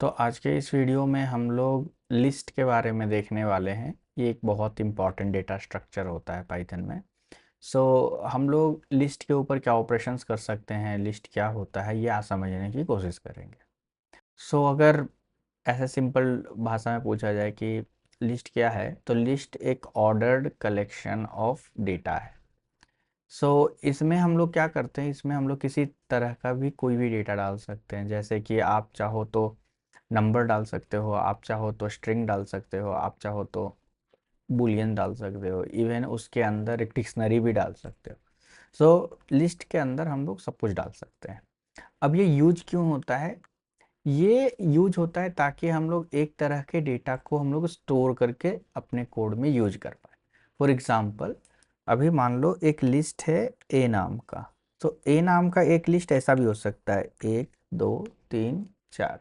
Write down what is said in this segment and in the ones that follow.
तो आज के इस वीडियो में हम लोग लिस्ट के बारे में देखने वाले हैं। ये एक बहुत इंपॉर्टेंट डेटा स्ट्रक्चर होता है पाइथन में। सो हम लोग लिस्ट के ऊपर क्या ऑपरेशंस कर सकते हैं, लिस्ट क्या होता है, ये आज समझने की कोशिश करेंगे। अगर ऐसे सिंपल भाषा में पूछा जाए कि लिस्ट क्या है, तो लिस्ट एक ऑर्डर्ड कलेक्शन ऑफ डेटा है। इसमें हम लोग क्या करते हैं, इसमें हम लोग किसी तरह का भी कोई भी डेटा डाल सकते हैं। जैसे कि आप चाहो तो नंबर डाल सकते हो, आप चाहो तो स्ट्रिंग डाल सकते हो, आप चाहो तो बूलियन डाल सकते हो, इवन उसके अंदर एक डिक्शनरी भी डाल सकते हो। लिस्ट के अंदर हम लोग सब कुछ डाल सकते हैं। अब ये यूज क्यों होता है? ये यूज होता है ताकि हम लोग एक तरह के डेटा को हम लोग स्टोर करके अपने कोड में यूज कर पाए। फॉर एग्जांपल, अभी मान लो एक लिस्ट है ए नाम का। तो ए नाम का एक लिस्ट ऐसा भी हो सकता है, 1 2 3 4,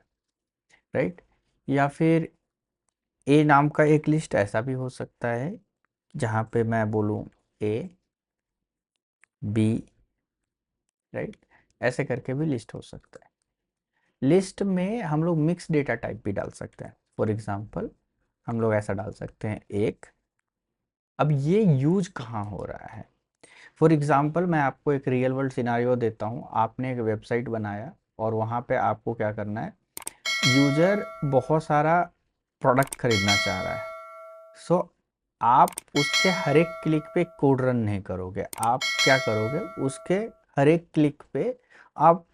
राइट। या फिर ए नाम का एक लिस्ट ऐसा भी हो सकता है जहाँ पे मैं बोलूँ ए बी, राइट। ऐसे करके भी लिस्ट हो सकता है। लिस्ट में हम लोग मिक्स डेटा टाइप भी डाल सकते हैं। फॉर एग्जांपल, हम लोग ऐसा डाल सकते हैं एक। अब ये यूज कहाँ हो रहा है? फॉर एग्जांपल, मैं आपको एक रियल वर्ल्ड सिनारियो देता हूँ। आपने एक वेबसाइट बनाया और वहाँ पे आपको क्या करना है, यूजर बहुत सारा प्रोडक्ट खरीदना चाह रहा है। सो आप उसके हर एक क्लिक पे कोड रन नहीं करोगे। आप क्या करोगे, उसके हर एक क्लिक पे आप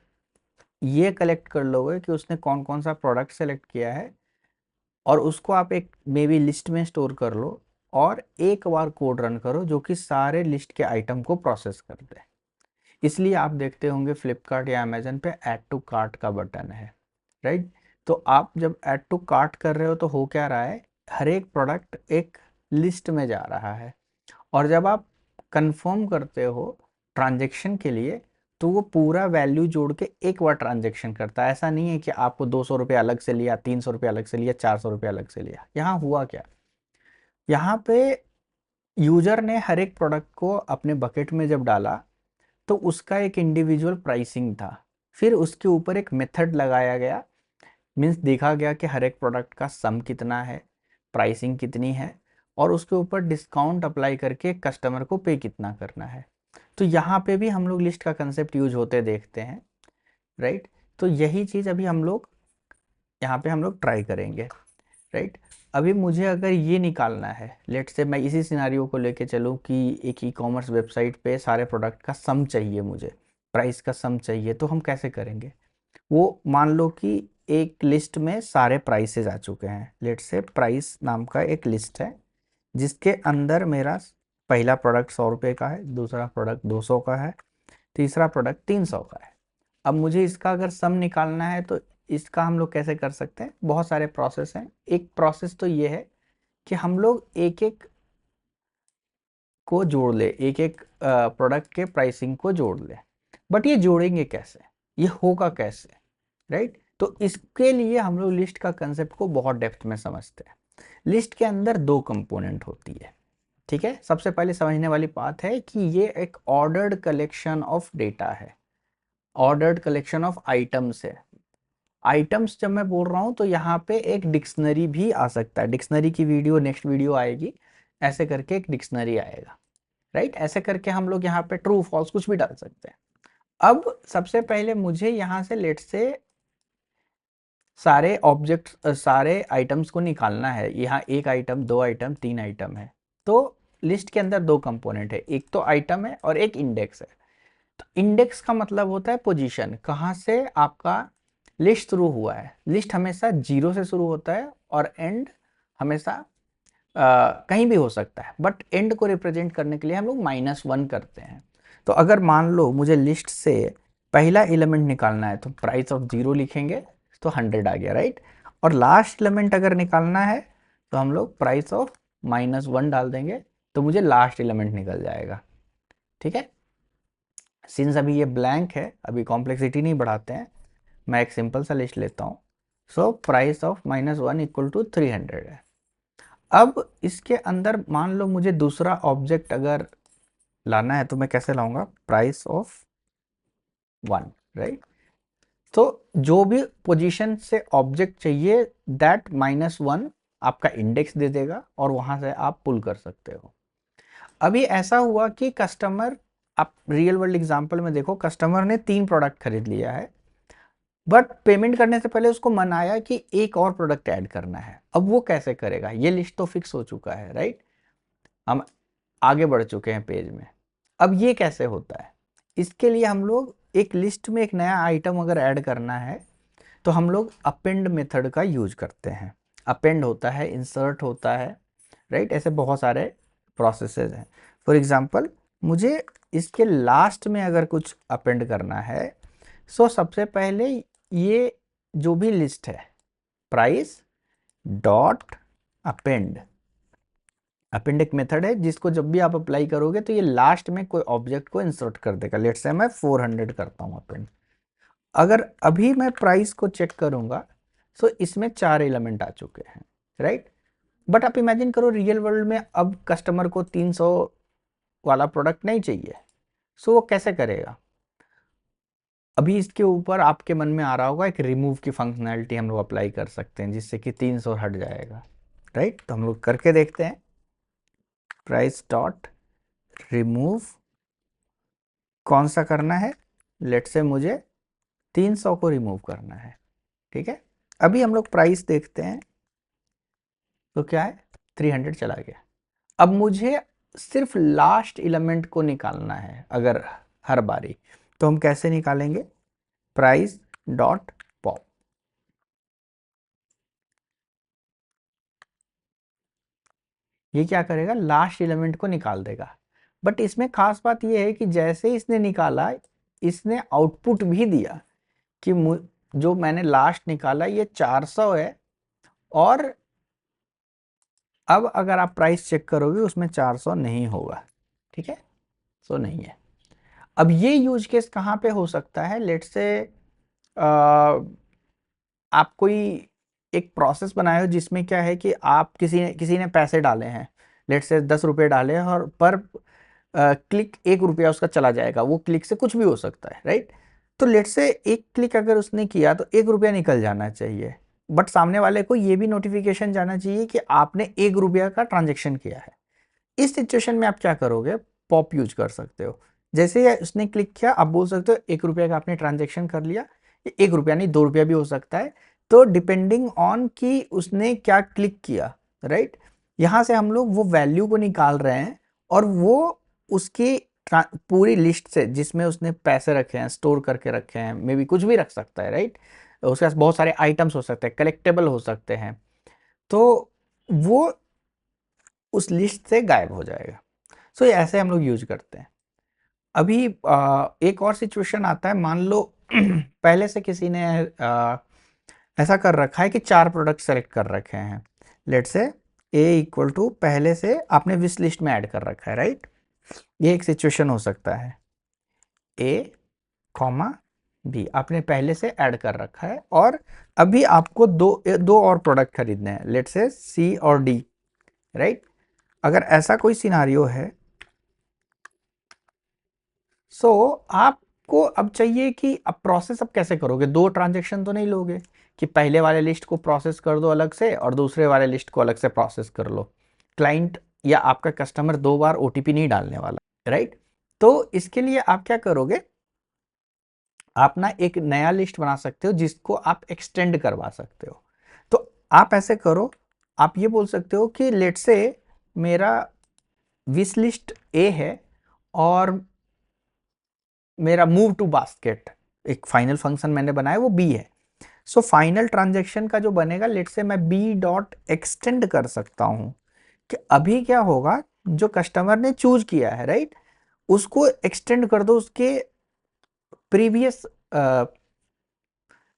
ये कलेक्ट कर लोगे कि उसने कौन कौन सा प्रोडक्ट सेलेक्ट किया है, और उसको आप एक मे बी लिस्ट में स्टोर कर लो और एक बार कोड रन करो जो कि सारे लिस्ट के आइटम को प्रोसेस कर दे। इसलिए आप देखते होंगे फ्लिपकार्ट या अमेजन पे ऐड टू कार्ट का बटन है, राइट। तो आप जब ऐड टू कार्ट कर रहे हो तो हो क्या रहा है, हर एक प्रोडक्ट एक लिस्ट में जा रहा है। और जब आप कंफर्म करते हो ट्रांजैक्शन के लिए, तो वो पूरा वैल्यू जोड़ के एक बार ट्रांजैक्शन करता है। ऐसा नहीं है कि आपको 200 रुपये अलग से लिया, 300 रुपये अलग से लिया, 400 रुपये अलग से लिया। यहाँ हुआ क्या, यहाँ पे यूजर ने हर एक प्रोडक्ट को अपने बकेट में जब डाला, तो उसका एक इंडिविजुअल प्राइसिंग था। फिर उसके ऊपर एक मेथड लगाया गया, मीन्स देखा गया कि हर एक प्रोडक्ट का सम कितना है, प्राइसिंग कितनी है, और उसके ऊपर डिस्काउंट अप्लाई करके कस्टमर को पे कितना करना है। तो यहाँ पे भी हम लोग लिस्ट का कंसेप्ट यूज होते देखते हैं, राइट। तो यही चीज़ अभी हम लोग यहाँ पे हम लोग ट्राई करेंगे, राइट। अभी मुझे अगर ये निकालना है, लेट से मैं इसी सिनारियो को लेके चलूँ कि एक ई कॉमर्स वेबसाइट पे सारे प्रोडक्ट का सम चाहिए मुझे, प्राइस का सम चाहिए, तो हम कैसे करेंगे? वो मान लो कि एक लिस्ट में सारे प्राइसेस आ चुके हैं। लेट से प्राइस नाम का एक लिस्ट है जिसके अंदर मेरा पहला प्रोडक्ट 100 रुपये का है, दूसरा प्रोडक्ट 200 का है, तीसरा प्रोडक्ट 300 का है। अब मुझे इसका अगर सम निकालना है तो इसका हम लोग कैसे कर सकते हैं? बहुत सारे प्रोसेस हैं। एक प्रोसेस तो ये है कि हम लोग एक एक को जोड़ ले, एक एक प्रोडक्ट के प्राइसिंग को जोड़ ले। बट ये जोड़ेंगे कैसे, ये होगा कैसे, राइट। तो इसके लिए हम लोग लिस्ट का कंसेप्ट को बहुत डेप्थ में समझते हैं। लिस्ट के अंदर दो कंपोनेंट होती है, ठीक है। सबसे पहले समझने वाली बात है कि ये एक ऑर्डर्ड कलेक्शन ऑफ डेटा है, ऑर्डर्ड कलेक्शन ऑफ आइटम्स है। आइटम्स जब मैं बोल रहा हूँ तो यहाँ पे एक डिक्शनरी भी आ सकता है। डिक्शनरी की वीडियो नेक्स्ट वीडियो आएगी, ऐसे करके एक डिक्शनरी आएगा, राइट। ऐसे करके हम लोग यहाँ पे ट्रू फॉल्स कुछ भी डाल सकते हैं। अब सबसे पहले मुझे यहाँ से लेट से सारे ऑब्जेक्ट, सारे आइटम्स को निकालना है। यहाँ एक आइटम, दो आइटम, तीन आइटम है। तो लिस्ट के अंदर दो कंपोनेंट है, एक तो आइटम है और एक इंडेक्स है। तो इंडेक्स का मतलब होता है पोजीशन, कहाँ से आपका लिस्ट शुरू हुआ है। लिस्ट हमेशा जीरो से शुरू होता है और एंड हमेशा कहीं भी हो सकता है, बट एंड को रिप्रेजेंट करने के लिए हम लोग -1 करते हैं। तो अगर मान लो मुझे लिस्ट से पहला एलिमेंट निकालना है तो प्राइस ऑफ 0 लिखेंगे, तो 100 आ गया, राइट। और लास्ट एलिमेंट अगर निकालना है तो हम लोग प्राइस ऑफ -1 डाल देंगे, तो मुझे लास्ट एलिमेंट निकल जाएगा, ठीक है। सिंस अभी ये ब्लैंक है, अभी कॉम्प्लेक्सिटी नहीं बढ़ाते हैं, मैं एक सिंपल सा लिस्ट लेता हूँ। So price of -1 equal to 300 है। अब इसके अंदर मान लो मुझे दूसरा ऑब्जेक्ट अगर लाना है तो मैं कैसे लाऊंगा, प्राइस ऑफ 1, राइट। तो जो भी पोजीशन से ऑब्जेक्ट चाहिए दैट -1 आपका इंडेक्स दे देगा और वहां से आप पुल कर सकते हो। अभी ऐसा हुआ कि कस्टमर, आप रियल वर्ल्ड एग्जांपल में देखो, कस्टमर ने 3 प्रोडक्ट खरीद लिया है, बट पेमेंट करने से पहले उसको मन आया कि एक और प्रोडक्ट ऐड करना है। अब वो कैसे करेगा? ये लिस्ट तो फिक्स हो चुका है, राइट? हम आगे बढ़ चुके हैं पेज में। अब ये कैसे होता है? इसके लिए हम लोग एक लिस्ट में एक नया आइटम अगर ऐड करना है तो हम लोग अपेंड मेथड का यूज करते हैं। अपेंड होता है, इंसर्ट होता है, राइट? ऐसे बहुत सारे प्रोसेसेस हैं। फॉर एग्जांपल, मुझे इसके लास्ट में अगर कुछ अपेंड करना है, सो सबसे पहले ये जो भी लिस्ट है, प्राइस डॉट अपेंड, अपेंड एक मेथड है जिसको जब भी आप अप्लाई करोगे तो ये लास्ट में कोई ऑब्जेक्ट को इंसर्ट कर देगा। लेट्स से मैं 400 करता हूँ अपेंड। अगर अभी मैं प्राइस को चेक करूंगा सो इसमें 4 एलिमेंट आ चुके हैं, राइट? बट आप इमेजिन करो रियल वर्ल्ड में अब कस्टमर को 300 वाला प्रोडक्ट नहीं चाहिए, सो वो कैसे करेगा? अभी इसके ऊपर आपके मन में आ रहा होगा एक रिमूव की फंक्शनैलिटी हम लोग अप्लाई कर सकते हैं जिससे कि 300 हट जाएगा, राइट? तो हम लोग करके देखते हैं। प्राइस डॉट रिमूव, कौन सा करना है? लेट से मुझे 300 को रिमूव करना है, ठीक है? अभी हम लोग प्राइस देखते हैं तो क्या है, 300 चला गया। अब मुझे सिर्फ लास्ट एलिमेंट को निकालना है अगर हर बारी, तो हम कैसे निकालेंगे? Price dot pop. ये क्या करेगा? लास्ट एलिमेंट को निकाल देगा। बट इसमें खास बात यह है कि जैसे इसने निकाला, इसने आउटपुट भी दिया कि जो मैंने लास्ट निकाला ये 400 है, और अब अगर आप प्राइस चेक करोगे उसमें 400 नहीं होगा, ठीक है? सो नहीं है। अब ये यूज केस कहाँ पे हो सकता है? लेट से आप कोई एक प्रोसेस बनाए हो जिसमें क्या है कि आप किसी ने पैसे डाले हैं, लेट से 10 रुपये डाले हैं, और पर क्लिक 1 रुपया उसका चला जाएगा। वो क्लिक से कुछ भी हो सकता है, राइट? तो लेट से एक क्लिक अगर उसने किया तो 1 रुपया निकल जाना चाहिए, बट सामने वाले को ये भी नोटिफिकेशन जाना चाहिए कि आपने 1 रुपया का ट्रांजेक्शन किया है। इस सिचुएशन में आप क्या करोगे? पॉप यूज कर सकते हो। जैसे ही उसने क्लिक किया, आप बोल सकते हो 1 रुपया का आपने ट्रांजेक्शन कर लिया। 1 रुपया नहीं, 2 रुपया भी हो सकता है, तो डिपेंडिंग ऑन कि उसने क्या क्लिक किया, राइट? यहां से हम लोग वो वैल्यू को निकाल रहे हैं और वो उसकी पूरी लिस्ट से जिसमें उसने पैसे रखे हैं, स्टोर करके रखे हैं, मे बी कुछ भी रख सकता है, राइट? उसके पास बहुत सारे आइटम्स हो सकते हैं, कलेक्टेबल हो सकते हैं, तो वो उस लिस्ट से गायब हो जाएगा। सो ये ऐसे हम लोग यूज करते हैं। अभी एक और सिचुएशन आता है, मान लो पहले से किसी ने ऐसा कर रखा है कि 4 प्रोडक्ट सेलेक्ट कर रखे हैं। लेट से ए इक्वल टू, पहले से आपने विश लिस्ट में ऐड कर रखा है, राइट? ये एक सिचुएशन हो सकता है। ए कॉमा बी आपने पहले से ऐड कर रखा है, और अभी आपको दो और प्रोडक्ट खरीदने हैं, लेट से सी और डी, राइट? अगर ऐसा कोई सिनारियो है, सो आपको अब चाहिए कि अब प्रोसेस अब कैसे करोगे? 2 ट्रांजेक्शन तो नहीं लोगे कि पहले वाले लिस्ट को प्रोसेस कर दो अलग से और दूसरे वाले लिस्ट को अलग से प्रोसेस कर लो। क्लाइंट या आपका कस्टमर 2 बार ओटीपी नहीं डालने वाला, राइट? तो इसके लिए आप क्या करोगे? आप ना एक नया लिस्ट बना सकते हो जिसको आप एक्सटेंड करवा सकते हो। तो आप ऐसे करो, आप ये बोल सकते हो कि लेट से मेरा विश लिस्ट ए है और मेरा मूव टू बास्केट एक फाइनल फंक्शन मैंने बनाया वो बी है। सो फाइनल ट्रांजेक्शन का जो बनेगा, लेट से मैं बी डॉट एक्सटेंड कर सकता हूं कि अभी क्या होगा, जो कस्टमर ने चूज किया है, राइट, उसको एक्सटेंड कर दो उसके प्रीवियस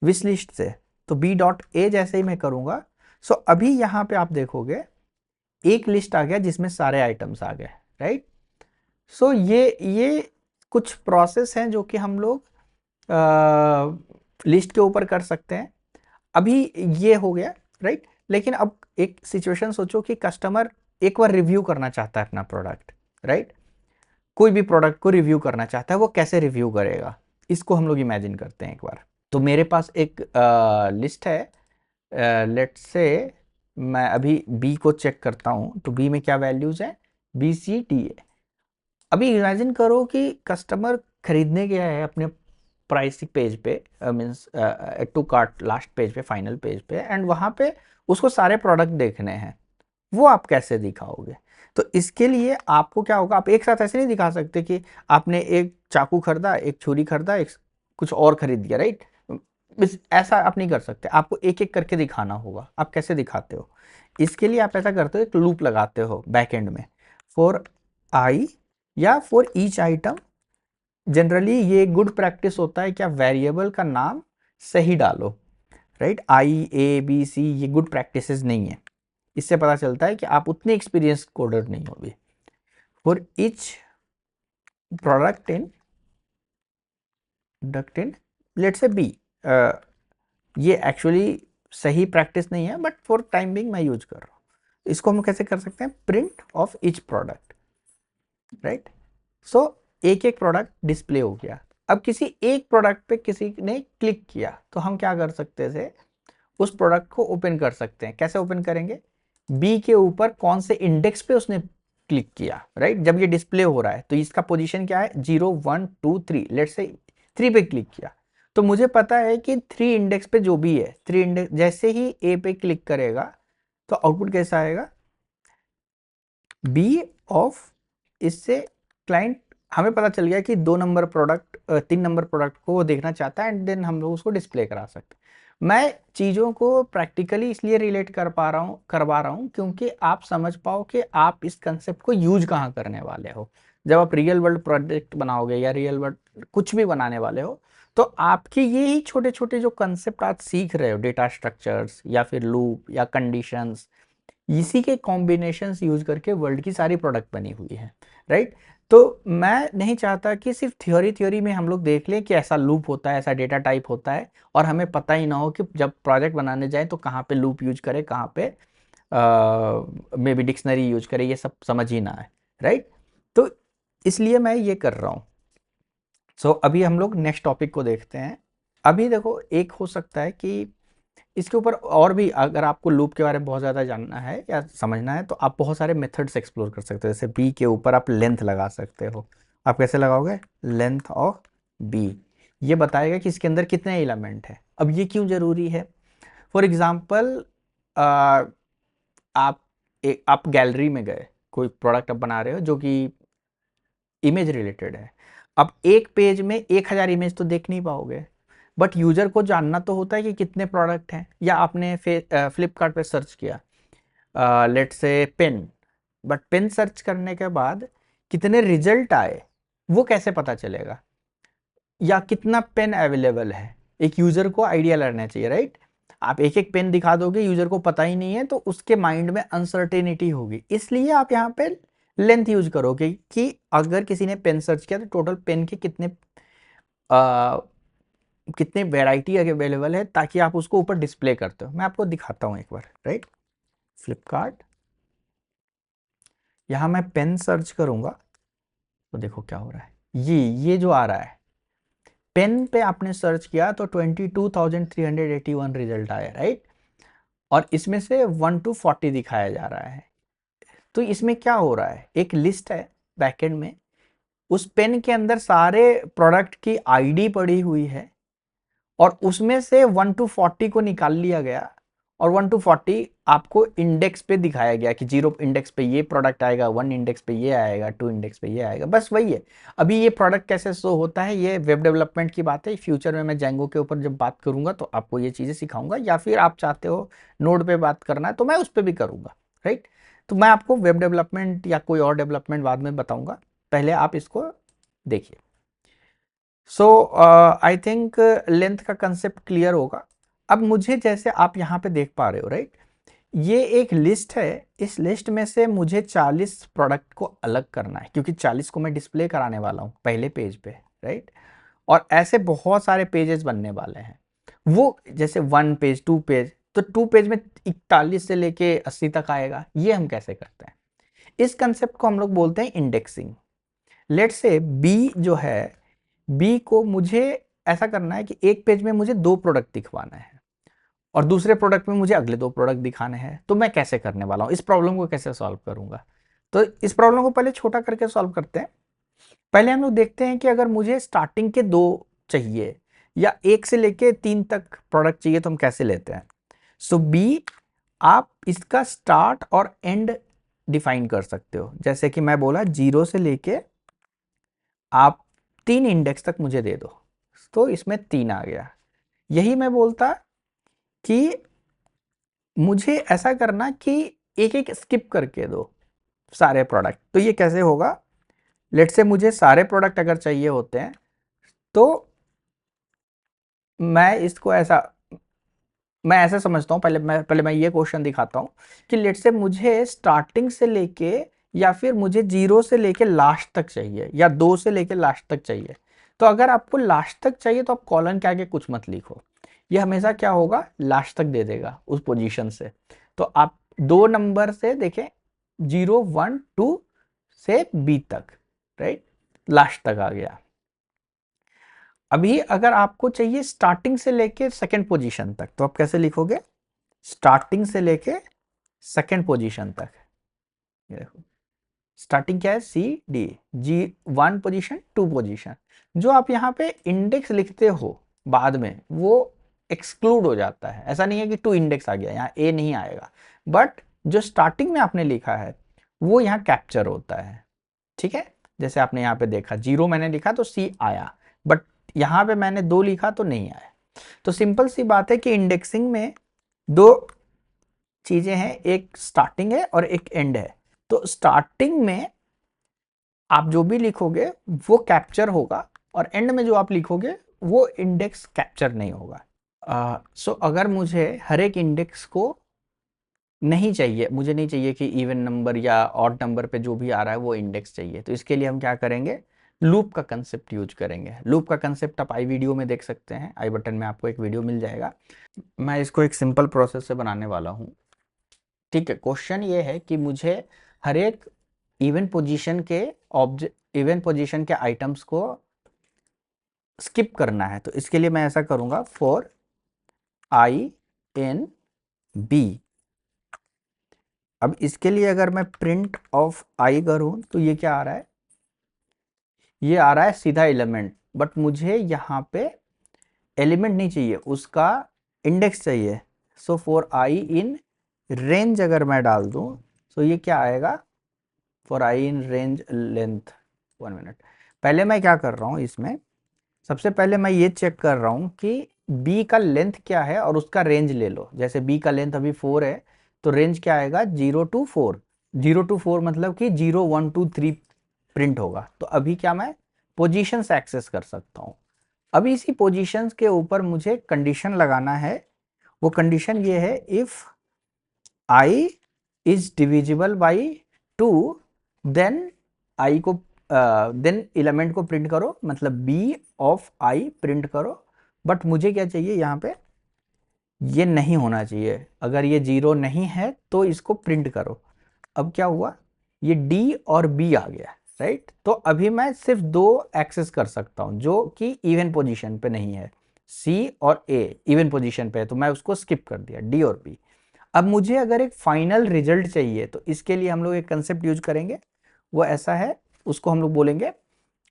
विश लिस्ट से। तो बी डॉट ए जैसे ही मैं करूंगा, सो अभी यहां पे आप देखोगे एक लिस्ट आ गया जिसमें सारे आइटम्स आ गए, राइट? सो ये कुछ प्रोसेस हैं जो कि हम लोग लिस्ट के ऊपर कर सकते हैं। अभी ये हो गया, राइट? लेकिन अब एक सिचुएशन सोचो कि कस्टमर एक बार रिव्यू करना चाहता है अपना प्रोडक्ट, राइट? कोई भी प्रोडक्ट को रिव्यू करना चाहता है, वो कैसे रिव्यू करेगा? इसको हम लोग इमेजिन करते हैं एक बार। तो मेरे पास एक लिस्ट है, लेट्स से मैं अभी बी को चेक करता हूँ, तो बी में क्या वैल्यूज़ है, बी सी डी है। अभी इमेजिन करो कि कस्टमर खरीदने गया है अपने प्राइसिंग पेज पे, means to cart last page पे, फाइनल पेज पे, एंड वहाँ पे उसको सारे प्रोडक्ट देखने हैं। वो आप कैसे दिखाओगे? तो इसके लिए आपको क्या होगा, आप एक साथ ऐसे नहीं दिखा सकते कि आपने एक चाकू खरीदा, एक छुरी खरीदा, एक कुछ और खरीद दिया, राइट? ऐसा आप नहीं कर सकते, आपको एक एक करके दिखाना होगा। आप कैसे दिखाते हो? इसके लिए आप ऐसा करते हो, एक लूप लगाते हो बैक एंड में, फॉर आई या फॉर ईच आइटम। जनरली ये गुड प्रैक्टिस होता है कि आप वेरिएबल का नाम सही डालो, right? I A B C ये गुड प्रैक्टिसेस नहीं है। इससे पता चलता है कि आप उतने एक्सपीरियंस कोडर नहीं हो भी। For each product in let's say B, ये एक्चुअली सही प्रैक्टिस नहीं है, बट फॉर टाइम बिंग मैं यूज कर रहा हूँ। इसको हम कैसे कर सकते हैं, print of each product, right? So एक एक प्रोडक्ट डिस्प्ले हो गया। अब किसी एक प्रोडक्ट पे किसी ने क्लिक किया, तो हम क्या कर सकते थे, उस प्रोडक्ट को ओपन कर सकते हैं। कैसे ओपन करेंगे, बी के ऊपर कौन से इंडेक्स पे उसने क्लिक किया, राइट? जब ये डिस्प्ले हो रहा है तो इसका पोजीशन क्या है, 0 1 2 3, लेट्स से 3 पे क्लिक किया, तो मुझे पता है कि 3 इंडेक्स पे जो भी है, 3 इंडेक्स जैसे ही ए पे क्लिक करेगा तो आउटपुट कैसा आएगा, बी ऑफ। इससे क्लाइंट, हमें पता चल गया कि 2 नंबर प्रोडक्ट, 3 नंबर प्रोडक्ट को वो देखना चाहता है, एंड देन हम लोग उसको डिस्प्ले करा सकते हैं। मैं चीज़ों को प्रैक्टिकली इसलिए रिलेट करवा रहा हूँ क्योंकि आप समझ पाओ कि आप इस कंसेप्ट को यूज कहाँ करने वाले हो। जब आप रियल वर्ल्ड प्रोजेक्ट बनाओगे या रियल वर्ल्ड कुछ भी बनाने वाले हो, तो आपके ये ही छोटे छोटे जो कंसेप्ट आप सीख रहे हो, डेटा स्ट्रक्चर्स या फिर लूप या कंडीशंस, इसी के कॉम्बिनेशंस यूज करके वर्ल्ड की सारी प्रोडक्ट बनी हुई है, राइट? तो मैं नहीं चाहता कि सिर्फ थ्योरी थ्योरी में हम लोग देख लें कि ऐसा लूप होता है, ऐसा डेटा टाइप होता है, और हमें पता ही ना हो कि जब प्रोजेक्ट बनाने जाए तो कहाँ पे लूप यूज करें, कहाँ पे मे बी डिक्शनरी यूज करें, ये सब समझ ही ना आए, राइट? तो इसलिए मैं ये कर रहा हूँ। सो अभी हम लोग नेक्स्ट टॉपिक को देखते हैं। अभी देखो, एक हो सकता है कि इसके ऊपर और भी, अगर आपको लूप के बारे में बहुत ज़्यादा जानना है या समझना है, तो आप बहुत सारे मेथड्स एक्सप्लोर कर सकते हो। जैसे बी के ऊपर आप लेंथ लगा सकते हो। आप कैसे लगाओगे, लेंथ ऑफ बी, ये बताएगा कि इसके अंदर कितने एलिमेंट है। अब ये क्यों ज़रूरी है? फॉर एग्जाम्पल, आप गैलरी में गए, कोई प्रोडक्ट आप बना रहे हो जो कि इमेज रिलेटेड है। अब एक पेज में 1000 इमेज तो देख नहीं पाओगे, बट यूजर को जानना तो होता है कि कितने प्रोडक्ट हैं। या आपने फ्लिपकार्ट पे सर्च किया, let's say pen, but pain search करने के बाद कितने रिजल्ट आए, वो कैसे पता चलेगा? या कितना पेन अवेलेबल है, एक यूजर को आइडिया लगना चाहिए, राइट? आप एक एक पेन दिखा दोगे, यूजर को पता ही नहीं है, तो उसके माइंड में अनसर्टेनिटी होगी। इसलिए आप यहाँ पे लेंथ यूज करोगे कि अगर किसी ने पेन सर्च किया तो टोटल पेन के आ, कितने वेराइटी अवेलेबल है, ताकि आप उसको ऊपर डिस्प्ले करते हो। मैं आपको दिखाता हूँ एक बार, राइट? फ्लिपकार्ट, यहाँ मैं पेन सर्च करूंगा तो देखो क्या हो रहा है। ये जो आ रहा है, पेन पे आपने सर्च किया तो 22,381 रिजल्ट आया, राइट? और इसमें से 1 to 40 दिखाया जा रहा है। तो इसमें क्या हो रहा है, एक लिस्ट है बैकएंड में, उस पेन के अंदर सारे प्रोडक्ट की आईडी पड़ी हुई है, और उसमें से 1 to 40 को निकाल लिया गया, और 1 to 40 आपको इंडेक्स पे दिखाया गया कि 0 इंडेक्स पे ये प्रोडक्ट आएगा, 1 इंडेक्स पे ये आएगा, 2 इंडेक्स पे ये आएगा, बस वही है। अभी ये प्रोडक्ट कैसे शो होता है, ये वेब डेवलपमेंट की बात है। फ्यूचर में मैं जेंगो के ऊपर जब बात करूंगा तो आपको ये चीज़ें सिखाऊंगा, या फिर आप चाहते हो नोड पे बात करना है तो मैं उस पर भी करूंगा, राइट? तो मैं आपको वेब डेवलपमेंट या कोई और डेवलपमेंट बाद में बताऊंगा, पहले आप इसको देखिए। सो आई थिंक लेंथ का कंसेप्ट क्लियर होगा। अब मुझे, जैसे आप यहाँ पे देख पा रहे हो, राइट, ये एक लिस्ट है। इस लिस्ट में से मुझे 40 प्रोडक्ट को अलग करना है, क्योंकि 40 को मैं डिस्प्ले कराने वाला हूँ पहले पेज पे, राइट? और ऐसे बहुत सारे पेजेस बनने वाले हैं। वो जैसे 1 पेज, 2 पेज, तो 2 पेज में 41 से लेके 80 तक आएगा। ये हम कैसे करते हैं? इस कंसेप्ट को हम लोग बोलते हैं इंडेक्सिंग। लेट्स से बी जो है, बी को मुझे ऐसा करना है कि एक पेज में मुझे 2 प्रोडक्ट दिखवाना है और दूसरे प्रोडक्ट में मुझे अगले 2 प्रोडक्ट दिखाने हैं, तो मैं कैसे करने वाला हूँ, इस प्रॉब्लम को कैसे सॉल्व करूंगा। तो इस प्रॉब्लम को पहले छोटा करके सॉल्व करते हैं। पहले हम लोग देखते हैं कि अगर मुझे स्टार्टिंग के 2 चाहिए या 1 से लेके 3 तक प्रोडक्ट चाहिए तो हम कैसे लेते हैं। सो बी, आप इसका स्टार्ट और एंड डिफाइन कर सकते हो। जैसे कि मैं बोला 0 से लेके आप 3 इंडेक्स तक मुझे दे दो, तो इसमें 3 आ गया। यही मैं बोलता कि मुझे ऐसा करना कि एक एक स्किप करके दो सारे प्रोडक्ट। तो ये कैसे होगा, लेट से मुझे सारे प्रोडक्ट अगर चाहिए होते हैं तो मैं इसको ऐसा मैं ऐसे समझता हूँ। पहले मैं ये क्वेश्चन दिखाता हूँ कि लेट से मुझे स्टार्टिंग से लेके या फिर मुझे 0 से लेके लास्ट तक चाहिए या 2 से लेके लास्ट तक चाहिए। तो अगर आपको लास्ट तक चाहिए तो आप कॉलन के आगे कुछ मत लिखो, ये हमेशा क्या होगा, लास्ट तक दे देगा उस पोजीशन से। तो आप 2 नंबर से देखें, 0 1 2 से बी तक, राइट, लास्ट तक आ गया। अभी अगर आपको चाहिए स्टार्टिंग से लेके सेकंड पोजीशन तक, तो आप कैसे लिखोगे, स्टार्टिंग से लेके सेकंड पोजीशन तक। ये देखो, स्टार्टिंग क्या है, सी डी, जी 1 पोजीशन 2 पोजीशन। जो आप यहाँ पे इंडेक्स लिखते हो बाद में वो एक्सक्लूड हो जाता है। ऐसा नहीं है कि 2 इंडेक्स आ गया, यहाँ ए नहीं आएगा, बट जो स्टार्टिंग में आपने लिखा है वो यहाँ कैप्चर होता है। ठीक है, जैसे आपने यहाँ पे देखा 0 मैंने लिखा तो सी आया, बट यहाँ पे मैंने 2 लिखा तो नहीं आया। तो सिंपल सी बात है कि इंडेक्सिंग में 2 चीजें हैं, एक स्टार्टिंग है और एक एंड है। तो स्टार्टिंग में आप जो भी लिखोगे वो कैप्चर होगा और एंड में जो आप लिखोगे वो इंडेक्स कैप्चर नहीं होगा। सो अगर मुझे हर एक इंडेक्स को नहीं चाहिए, मुझे नहीं चाहिए कि इवन नंबर या ऑड नंबर पे जो भी आ रहा है वो इंडेक्स चाहिए, तो इसके लिए हम क्या करेंगे, लूप का कंसेप्ट यूज करेंगे। लूप का कंसेप्ट आप आई वीडियो में देख सकते हैं, आई बटन में आपको एक वीडियो मिल जाएगा। मैं इसको एक सिंपल प्रोसेस से बनाने वाला हूँ। ठीक है, क्वेश्चन ये है कि मुझे हर एक इवन पोजीशन के इवन पोजीशन के आइटम्स को स्किप करना है। तो इसके लिए मैं ऐसा करूंगा, फॉर आई इन बी। अब इसके लिए अगर मैं प्रिंट ऑफ आई करूं तो ये क्या आ रहा है, ये आ रहा है सीधा एलिमेंट, बट मुझे यहाँ पे एलिमेंट नहीं चाहिए, उसका इंडेक्स चाहिए। So for I in range अगर मैं डाल दूं तो ये क्या आएगा, for I in range length. 1 minute, पहले मैं क्या कर रहा हूँ इसमें, सबसे पहले मैं ये चेक कर रहा हूँ कि b का लेंथ क्या है और उसका रेंज ले लो। जैसे b का लेंथ अभी 4 है तो रेंज क्या आएगा, 0 to 4। 0 to 4 मतलब कि 0 1 2 3 प्रिंट होगा। तो अभी क्या मैं पोजीशंस एक्सेस कर सकता हूँ। अभी इसी पोजीशंस के ऊपर मुझे कंडीशन लगाना है। वो कंडीशन ये है, if i is divisible by 2 then i को देन एलिमेंट को प्रिंट करो, मतलब b ऑफ i प्रिंट करो। बट मुझे क्या चाहिए यहाँ पे, ये नहीं होना चाहिए। अगर ये 0 नहीं है तो इसको प्रिंट करो। अब क्या हुआ, ये d और b आ गया, राइट। तो अभी मैं सिर्फ 2 एक्सेस कर सकता हूँ जो कि इवन पोजीशन पे नहीं है, c और a इवन पोजीशन पे है तो मैं उसको स्किप कर दिया, d और b। अब मुझे अगर एक फाइनल रिजल्ट चाहिए तो इसके लिए हम लोग एक कंसेप्ट यूज करेंगे, वो ऐसा है, उसको हम लोग बोलेंगे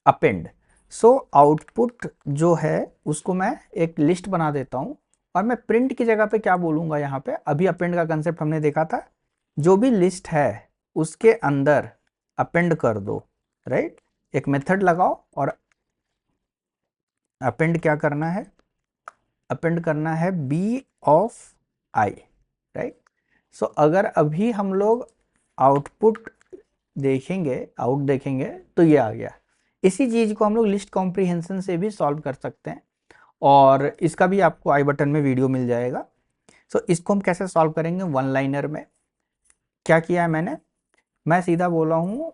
अपेंड। सो आउटपुट जो है उसको मैं एक लिस्ट बना देता हूँ और मैं प्रिंट की जगह पे क्या बोलूँगा, यहाँ पे अभी अपेंड का कंसेप्ट हमने देखा था, जो भी लिस्ट है उसके अंदर अपेंड कर दो, राइट। एक मेथड लगाओ और अपेंड क्या करना है, अपेंड करना है बी ऑफ आई, राइट। सो अगर अभी हम लोग आउटपुट देखेंगे, आउट देखेंगे तो ये आ गया। इसी चीज को हम लोग लिस्ट कॉम्प्रिहेंशन से भी सॉल्व कर सकते हैं और इसका भी आपको आई बटन में वीडियो मिल जाएगा। सो इसको हम कैसे सॉल्व करेंगे, वन लाइनर में क्या किया है मैंने, मैं सीधा बोला हूँ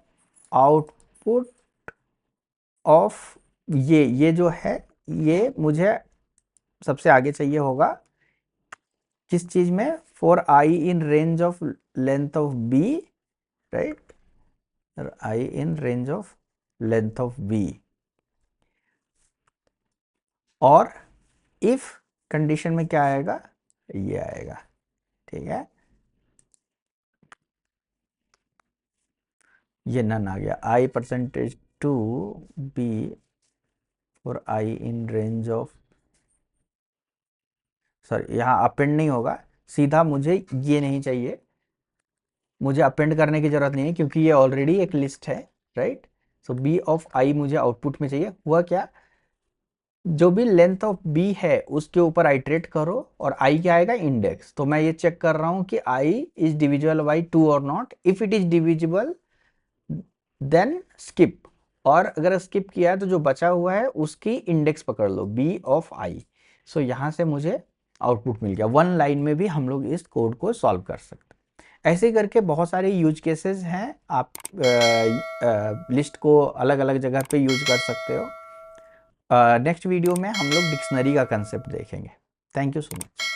आउटपुट ऑफ ये जो है, ये मुझे सबसे आगे चाहिए होगा किस चीज में, for I in range of length of B, right, I in range of length of B. और इफ कंडीशन में क्या आएगा, ये आएगा, ठीक है, ये नन आ गया। आई परसेंटेज टू बी और आई इन रेंज ऑफ, सॉरी यहाँ अपेंड नहीं होगा, सीधा मुझे ये नहीं चाहिए, मुझे अपेंड करने की जरूरत नहीं है क्योंकि ये ऑलरेडी एक लिस्ट है, राइट। सो बी ऑफ आई मुझे आउटपुट में चाहिए। हुआ क्या, जो भी लेंथ ऑफ बी है उसके ऊपर आइट्रेट करो और आई क्या आएगा, इंडेक्स। तो मैं ये चेक कर रहा हूं कि आई इज डिविजिबल बाई 2 और not. If it is divisible then skip, और अगर स्किप किया है तो जो बचा हुआ है उसकी इंडेक्स पकड़ लो, बी ऑफ आई। सो यहां से मुझे आउटपुट मिल गया। वन लाइन में भी हम लोग इस कोड को सॉल्व कर सकते हैं। ऐसे करके बहुत सारे यूज केसेस हैं, आप लिस्ट को अलग अलग जगह पे यूज कर सकते हो। नेक्स्ट वीडियो में हम लोग डिक्शनरी का कंसेप्ट देखेंगे। Thank you so much.